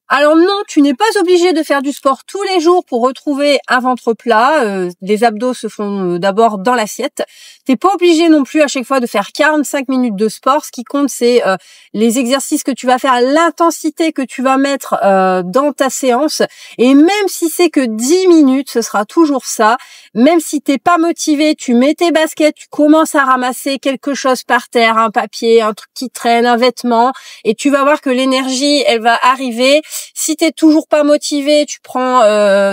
Alors non, tu n'es pas obligé de faire du sport tous les jours pour retrouver un ventre plat. Les abdos se font d'abord dans l'assiette. T'es pas obligé non plus à chaque fois de faire 45 minutes de sport. Ce qui compte, c'est les exercices que tu vas faire, l'intensité que tu vas mettre dans ta séance. Et même si c'est que 10 minutes, ce sera toujours ça. Même si t'es pas motivé, tu mets tes baskets, tu commences à ramasser quelque chose par terre, un papier, un truc qui traîne, un vêtement, et tu vas voir que l'énergie, elle va arriver. Si t'es toujours pas motivé, tu prends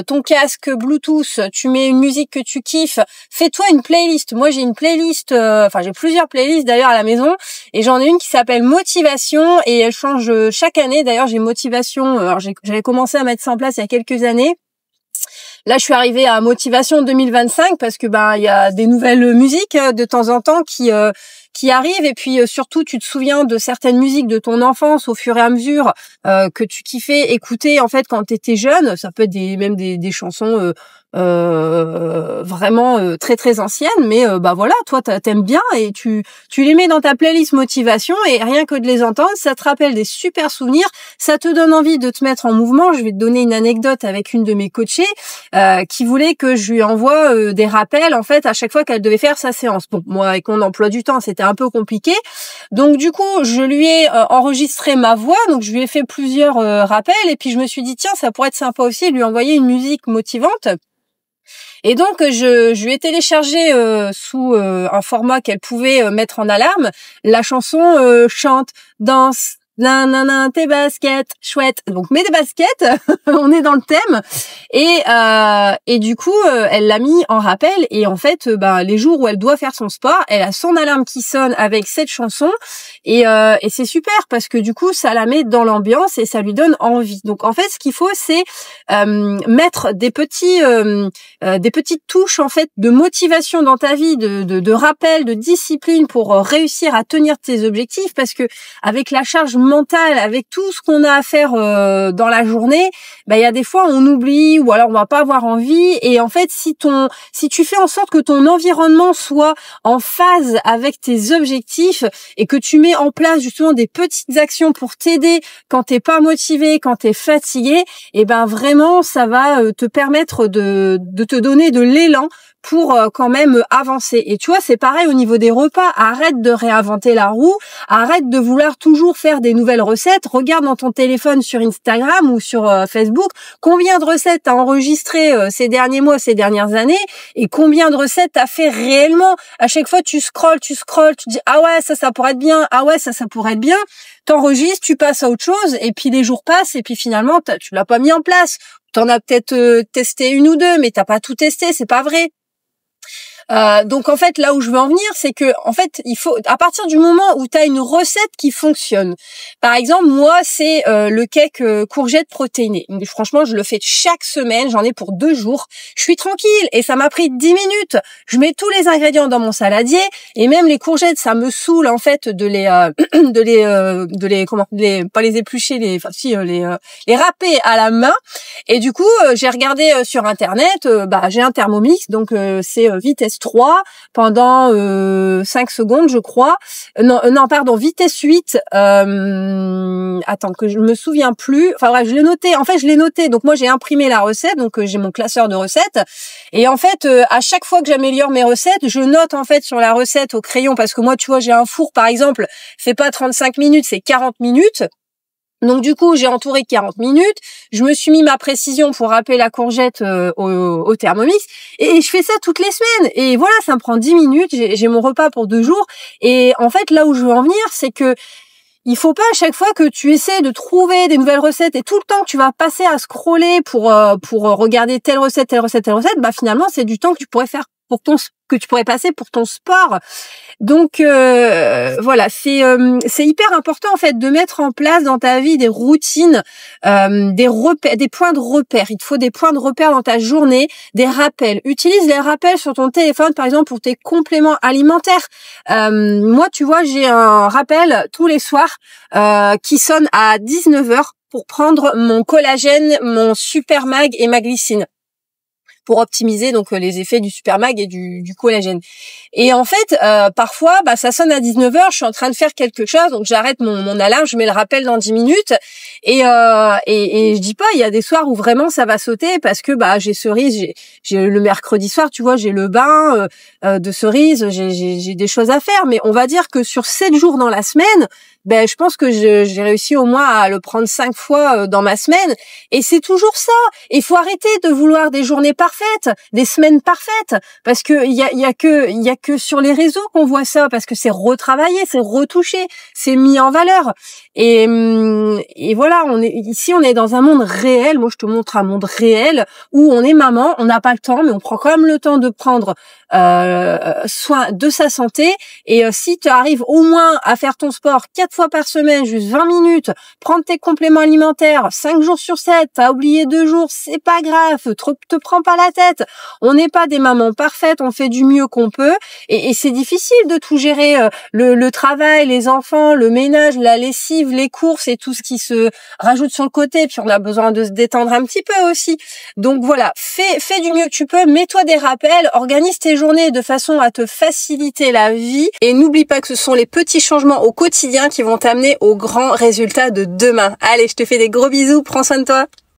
ton casque Bluetooth, tu mets une musique que tu kiffes, fais-toi une playlist. Moi, j'ai une playlist, j'ai plusieurs playlists d'ailleurs à la maison, et j'en ai une qui s'appelle Motivation, et elle change chaque année. D'ailleurs, j'ai Motivation, j'avais commencé à mettre ça en place il y a quelques années. Là, je suis arrivée à Motivation 2025 parce que il y a des nouvelles musiques de temps en temps qui arrivent, et puis surtout tu te souviens de certaines musiques de ton enfance au fur et à mesure que tu kiffais écouter en fait quand tu étais jeune. Ça peut être même des chansons vraiment très très anciennes, mais voilà, toi t'aimes bien et tu les mets dans ta playlist motivation, et rien que de les entendre, ça te rappelle des super souvenirs, ça te donne envie de te mettre en mouvement. Je vais te donner une anecdote avec une de mes coachées qui voulait que je lui envoie des rappels en fait à chaque fois qu'elle devait faire sa séance. Bon, moi avec mon emploi du temps, c'était un peu compliqué. Donc du coup, je lui ai enregistré ma voix, donc je lui ai fait plusieurs rappels, et puis je me suis dit tiens, ça pourrait être sympa aussi de lui envoyer une musique motivante. Et donc je lui ai téléchargé sous un format qu'elle pouvait mettre en alarme la chanson Chante, danse, nanana, tes baskets, chouette. Donc mets des baskets, on est dans le thème. Et du coup, elle l'a mis en rappel, et en fait, les jours où elle doit faire son sport, elle a son alarme qui sonne avec cette chanson, et c'est super parce que du coup, ça la met dans l'ambiance et ça lui donne envie. Donc en fait, ce qu'il faut, c'est mettre des petites touches en fait de motivation dans ta vie, de rappel, de discipline pour réussir à tenir tes objectifs, parce que avec la charge mentale, avec tout ce qu'on a à faire dans la journée, il y a des fois on oublie, ou alors on va pas avoir envie. Et en fait, si tu fais en sorte que ton environnement soit en phase avec tes objectifs, et que tu mets en place justement des petites actions pour t'aider quand t'es pas motivé, quand t'es fatigué, et vraiment ça va te permettre de te donner de l'élan pour quand même avancer. Et tu vois, c'est pareil au niveau des repas. Arrête de réinventer la roue, arrête de vouloir toujours faire des nouvelles recettes. Regarde dans ton téléphone sur Instagram ou sur Facebook combien de recettes t'as enregistrées ces derniers mois, ces dernières années, et combien de recettes t'as fait réellement. À chaque fois tu scrolles, tu dis ah ouais, ça pourrait être bien, ah ouais, ça pourrait être bien. T'enregistres, tu passes à autre chose, et puis les jours passent, et puis finalement tu l'as pas mis en place. T'en as peut-être testé une ou deux, mais t'as pas tout testé, c'est pas vrai. Donc en fait, là où je veux en venir, c'est que en fait, il faut, à partir du moment où tu as une recette qui fonctionne. Par exemple, moi, c'est le cake courgette protéiné. Franchement, je le fais chaque semaine, j'en ai pour 2 jours. Je suis tranquille et ça m'a pris 10 minutes. Je mets tous les ingrédients dans mon saladier, et même les courgettes, ça me saoule en fait de les pas les éplucher, les râper à la main. Et du coup, j'ai regardé sur internet, j'ai un Thermomix, donc c'est vitesse 3 pendant 5 secondes, je crois. Non, pardon, vitesse 8. Attends, que je me souviens plus. Enfin bref, je l'ai noté. En fait, je l'ai noté. Donc moi, j'ai imprimé la recette, donc j'ai mon classeur de recettes. Et en fait, à chaque fois que j'améliore mes recettes, je note en fait sur la recette au crayon, parce que moi, tu vois, j'ai un four par exemple, fait pas 35 minutes, c'est 40 minutes. Donc du coup, j'ai entouré 40 minutes, je me suis mis ma précision pour râper la courgette au Thermomix, et je fais ça toutes les semaines. Et voilà, ça me prend 10 minutes, j'ai mon repas pour 2 jours. Et en fait, là où je veux en venir, c'est que il faut pas à chaque fois que tu essaies de trouver des nouvelles recettes, et tout le temps que tu vas passer à scroller pour regarder telle recette, finalement, c'est du temps que tu pourrais faire que tu pourrais passer pour ton sport. Donc voilà, c'est hyper important en fait de mettre en place dans ta vie des routines, des repères, des points de repère. Il te faut des points de repère dans ta journée, des rappels. Utilise les rappels sur ton téléphone, par exemple pour tes compléments alimentaires. Moi, tu vois, j'ai un rappel tous les soirs qui sonne à 19h pour prendre mon collagène, mon super mag et ma glycine. pour optimiser donc les effets du Supermag et du collagène. Et en fait, parfois, ça sonne à 19h, je suis en train de faire quelque chose, donc j'arrête mon alarme, je mets le rappel dans 10 minutes, et je dis pas, il y a des soirs où vraiment ça va sauter parce que j'ai Cerise, j'ai le mercredi soir, tu vois, j'ai le bain de Cerise, j'ai des choses à faire, mais on va dire que sur 7 jours dans la semaine, je pense que j'ai réussi au moins à le prendre 5 fois dans ma semaine, et c'est toujours ça. Il faut arrêter de vouloir des journées parfaites, des semaines parfaites, parce que il y a que sur les réseaux qu'on voit ça, parce que c'est retravaillé, c'est retouché, c'est mis en valeur. Et voilà, on est dans un monde réel. Moi, je te montre un monde réel où on est maman, on n'a pas le temps, mais on prend quand même le temps de prendre soin de sa santé. Et si tu arrives au moins à faire ton sport 4 fois par semaine, juste 20 minutes, prendre tes compléments alimentaires 5 jours sur 7, t'as oublié 2 jours, c'est pas grave, te prends pas la tête. On n'est pas des mamans parfaites, on fait du mieux qu'on peut, et c'est difficile de tout gérer, le travail, les enfants, le ménage, la lessive, les courses et tout ce qui se rajoute sur le côté, puis on a besoin de se détendre un petit peu aussi. Donc voilà, fais du mieux que tu peux, mets-toi des rappels, organise tes journées de façon à te faciliter la vie, et n'oublie pas que ce sont les petits changements au quotidien qui vont t'amener aux grands résultats de demain. Allez, je te fais des gros bisous, prends soin de toi.